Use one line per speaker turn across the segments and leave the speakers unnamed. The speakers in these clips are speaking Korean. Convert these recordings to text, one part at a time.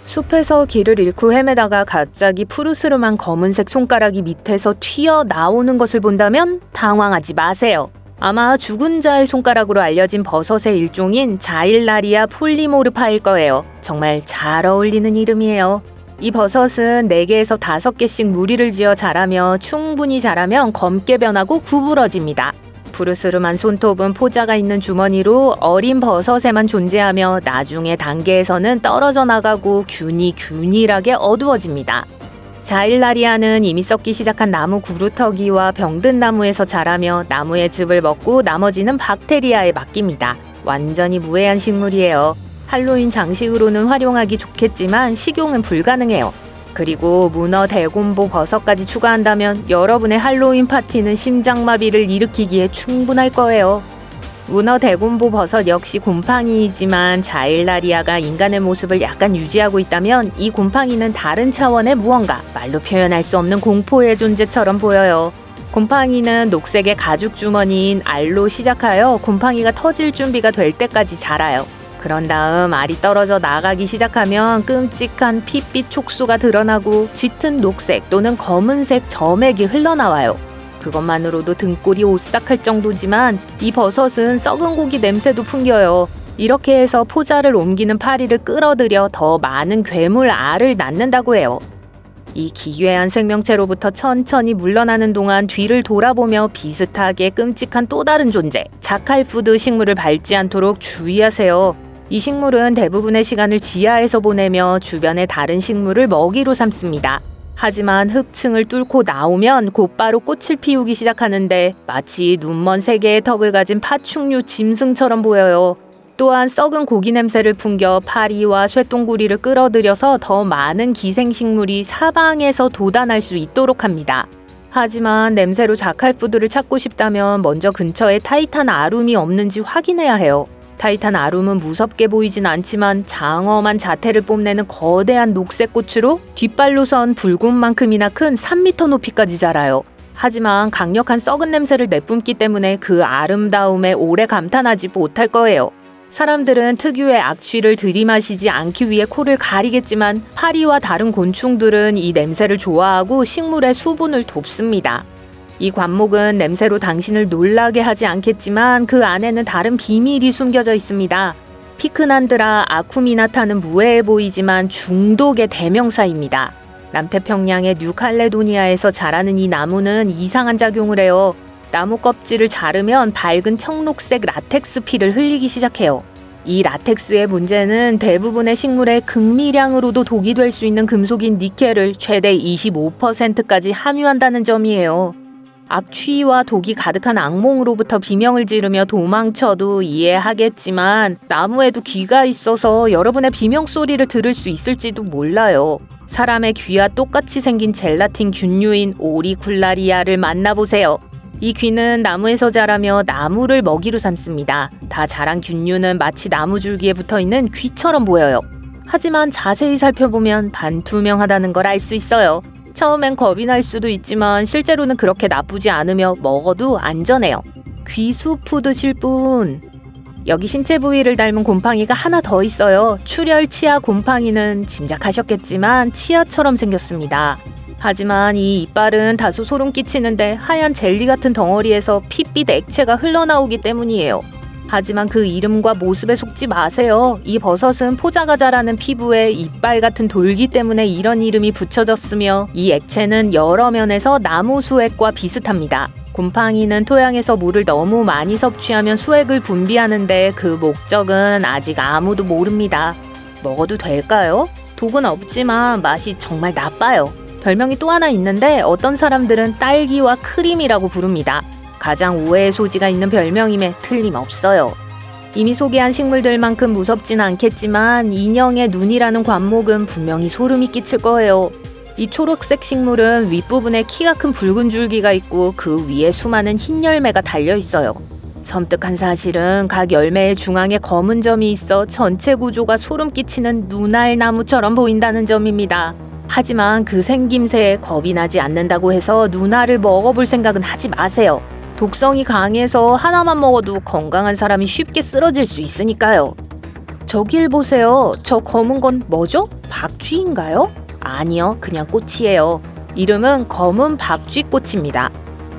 숲에서 길을 잃고 헤매다가 갑자기 푸르스름한 검은색 손가락이 밑에서 튀어나오는 것을 본다면 당황하지 마세요. 아마 죽은 자의 손가락으로 알려진 버섯의 일종인 자일라리아 폴리모르파일 거예요. 정말 잘 어울리는 이름이에요. 이 버섯은 4개에서 5개씩 무리를 지어 자라며 충분히 자라면 검게 변하고 구부러집니다. 푸르스름한 손톱은 포자가 있는 주머니로 어린 버섯에만 존재하며 나중에 단계에서는 떨어져 나가고 균이 균일하게 어두워집니다. 자일라리아는 이미 썩기 시작한 나무 구루터기와 병든 나무에서 자라며 나무의 즙을 먹고 나머지는 박테리아에 맡깁니다. 완전히 무해한 식물이에요. 할로윈 장식으로는 활용하기 좋겠지만 식용은 불가능해요. 그리고 문어 대곰보 버섯까지 추가한다면 여러분의 할로윈 파티는 심장마비를 일으키기에 충분할 거예요. 문어 대곰보 버섯 역시 곰팡이이지만 자일라리아가 인간의 모습을 약간 유지하고 있다면 이 곰팡이는 다른 차원의 무언가, 말로 표현할 수 없는 공포의 존재처럼 보여요. 곰팡이는 녹색의 가죽 주머니인 알로 시작하여 곰팡이가 터질 준비가 될 때까지 자라요. 그런 다음 알이 떨어져 나가기 시작하면 끔찍한 핏빛 촉수가 드러나고 짙은 녹색 또는 검은색 점액이 흘러나와요. 그것만으로도 등골이 오싹할 정도지만 이 버섯은 썩은 고기 냄새도 풍겨요. 이렇게 해서 포자를 옮기는 파리를 끌어들여 더 많은 괴물 알을 낳는다고 해요. 이 기괴한 생명체로부터 천천히 물러나는 동안 뒤를 돌아보며 비슷하게 끔찍한 또 다른 존재, 자칼푸드 식물을 밟지 않도록 주의하세요. 이 식물은 대부분의 시간을 지하에서 보내며 주변의 다른 식물을 먹이로 삼습니다. 하지만 흙층을 뚫고 나오면 곧바로 꽃을 피우기 시작하는데 마치 눈먼 3개의 턱을 가진 파충류 짐승처럼 보여요. 또한 썩은 고기 냄새를 풍겨 파리와 쇠똥구리를 끌어들여서 더 많은 기생식물이 사방에서 돋아날 수 있도록 합니다. 하지만 냄새로 자칼푸드를 찾고 싶다면 먼저 근처에 타이탄 아룸이 없는지 확인해야 해요. 타이탄 아룸은 무섭게 보이진 않지만 장엄한 자태를 뽐내는 거대한 녹색 꽃으로 뒷발로선 불꽃만큼이나 큰 3m 높이까지 자라요. 하지만 강력한 썩은 냄새를 내뿜기 때문에 그 아름다움에 오래 감탄하지 못할 거예요. 사람들은 특유의 악취를 들이마시지 않기 위해 코를 가리겠지만 파리와 다른 곤충들은 이 냄새를 좋아하고 식물의 수분을 돕습니다. 이 관목은 냄새로 당신을 놀라게 하지 않겠지만 그 안에는 다른 비밀이 숨겨져 있습니다. 피크난드라 아쿠미나타는 무해해 보이지만 중독의 대명사입니다. 남태평양의 뉴칼레도니아에서 자라는 이 나무는 이상한 작용을 해요. 나무 껍질을 자르면 밝은 청록색 라텍스 피를 흘리기 시작해요. 이 라텍스의 문제는 대부분의 식물의 극미량으로도 독이 될 수 있는 금속인 니켈을 최대 25%까지 함유한다는 점이에요. 악취와 독이 가득한 악몽으로부터 비명을 지르며 도망쳐도 이해하겠지만 나무에도 귀가 있어서 여러분의 비명소리를 들을 수 있을지도 몰라요. 사람의 귀와 똑같이 생긴 젤라틴 균류인 오리쿨라리아를 만나보세요. 이 귀는 나무에서 자라며 나무를 먹이로 삼습니다. 다 자란 균류는 마치 나무줄기에 붙어있는 귀처럼 보여요. 하지만 자세히 살펴보면 반투명하다는 걸 알 수 있어요. 처음엔 겁이 날 수도 있지만 실제로는 그렇게 나쁘지 않으며 먹어도 안전해요. 귀수프 드실 분. 여기 신체 부위를 닮은 곰팡이가 하나 더 있어요. 출혈 치아 곰팡이는 짐작하셨겠지만 치아처럼 생겼습니다. 하지만 이 이빨은 다소 소름 끼치는데 하얀 젤리 같은 덩어리에서 핏빛 액체가 흘러나오기 때문이에요. 하지만 그 이름과 모습에 속지 마세요. 이 버섯은 포자가 자라는 피부에 이빨 같은 돌기 때문에 이런 이름이 붙여졌으며 이 액체는 여러 면에서 나무 수액과 비슷합니다. 곰팡이는 토양에서 물을 너무 많이 섭취하면 수액을 분비하는데 그 목적은 아직 아무도 모릅니다. 먹어도 될까요? 독은 없지만 맛이 정말 나빠요. 별명이 또 하나 있는데 어떤 사람들은 딸기와 크림이라고 부릅니다. 가장 오해의 소지가 있는 별명임에 틀림없어요. 이미 소개한 식물들만큼 무섭진 않겠지만 인형의 눈이라는 관목은 분명히 소름이 끼칠 거예요. 이 초록색 식물은 윗부분에 키가 큰 붉은 줄기가 있고 그 위에 수많은 흰 열매가 달려있어요. 섬뜩한 사실은 각 열매의 중앙에 검은 점이 있어 전체 구조가 소름 끼치는 눈알나무처럼 보인다는 점입니다. 하지만 그 생김새에 겁이 나지 않는다고 해서 눈알을 먹어볼 생각은 하지 마세요. 독성이 강해서 하나만 먹어도 건강한 사람이 쉽게 쓰러질 수 있으니까요. 저길 보세요. 저 검은 건 뭐죠? 박쥐인가요? 아니요, 그냥 꽃이에요. 이름은 검은 박쥐꽃입니다.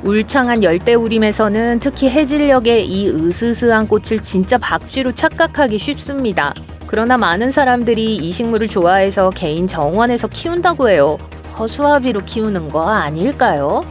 울창한 열대우림에서는 특히 해질녘에 이 으스스한 꽃을 진짜 박쥐로 착각하기 쉽습니다. 그러나 많은 사람들이 이 식물을 좋아해서 개인 정원에서 키운다고 해요. 허수아비로 키우는 거 아닐까요?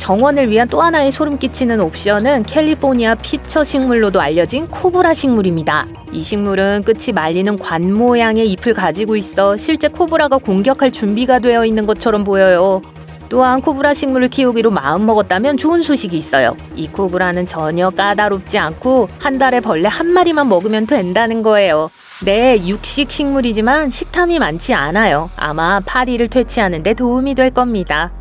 정원을 위한 또 하나의 소름 끼치는 옵션은 캘리포니아 피처 식물로도 알려진 코브라 식물입니다. 이 식물은 끝이 말리는 관 모양의 잎을 가지고 있어 실제 코브라가 공격할 준비가 되어 있는 것처럼 보여요. 또한 코브라 식물을 키우기로 마음먹었다면 좋은 소식이 있어요. 이 코브라는 전혀 까다롭지 않고 한 달에 벌레 한 마리만 먹으면 된다는 거예요. 네, 육식 식물이지만 식탐이 많지 않아요. 아마 파리를 퇴치하는 데 도움이 될 겁니다.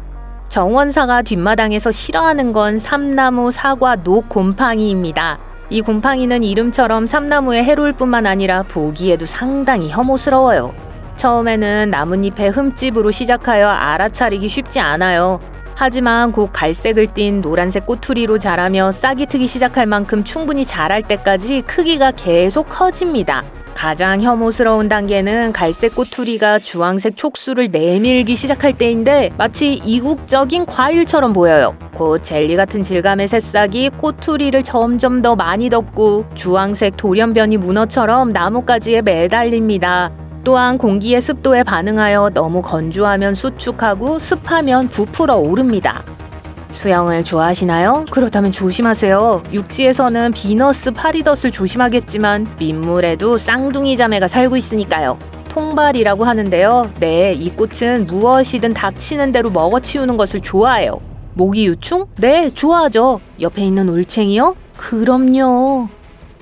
정원사가 뒷마당에서 싫어하는 건 삼나무, 사과, 녹 곰팡이입니다. 이 곰팡이는 이름처럼 삼나무에 해로울 뿐만 아니라 보기에도 상당히 혐오스러워요. 처음에는 나뭇잎의 흠집으로 시작하여 알아차리기 쉽지 않아요. 하지만 곧 갈색을 띤 노란색 꼬투리로 자라며 싹이 트기 시작할 만큼 충분히 자랄 때까지 크기가 계속 커집니다. 가장 혐오스러운 단계는 갈색 꼬투리가 주황색 촉수를 내밀기 시작할 때인데 마치 이국적인 과일처럼 보여요. 곧 젤리 같은 질감의 새싹이 꼬투리를 점점 더 많이 덮고 주황색 돌연변이 문어처럼 나뭇가지에 매달립니다. 또한 공기의 습도에 반응하여 너무 건조하면 수축하고 습하면 부풀어 오릅니다. 수영을 좋아하시나요? 그렇다면 조심하세요. 육지에서는 비너스 파리덫을 조심하겠지만 민물에도 쌍둥이 자매가 살고 있으니까요. 통발이라고 하는데요. 네, 이 꽃은 무엇이든 닥치는 대로 먹어치우는 것을 좋아해요. 모기 유충? 네, 좋아하죠. 옆에 있는 올챙이요? 그럼요.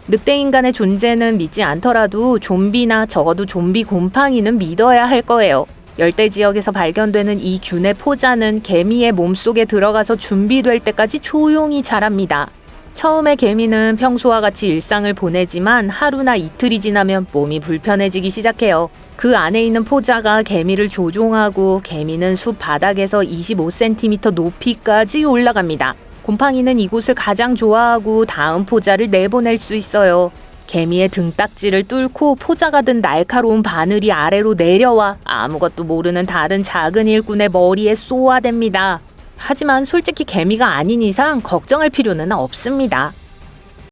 늑대인간의 존재는 믿지 않더라도 좀비나 적어도 좀비 곰팡이는 믿어야 할 거예요. 열대 지역에서 발견되는 이 균의 포자는 개미의 몸속에 들어가서 준비될 때까지 조용히 자랍니다. 처음에 개미는 평소와 같이 일상을 보내지만 하루나 이틀이 지나면 몸이 불편해지기 시작해요. 그 안에 있는 포자가 개미를 조종하고 개미는 숲 바닥에서 25cm 높이까지 올라갑니다. 곰팡이는 이곳을 가장 좋아하고 다음 포자를 내보낼 수 있어요. 개미의 등딱지를 뚫고 포자가 든 날카로운 바늘이 아래로 내려와 아무것도 모르는 다른 작은 일꾼의 머리에 쏘아댑니다. 하지만 솔직히 개미가 아닌 이상 걱정할 필요는 없습니다.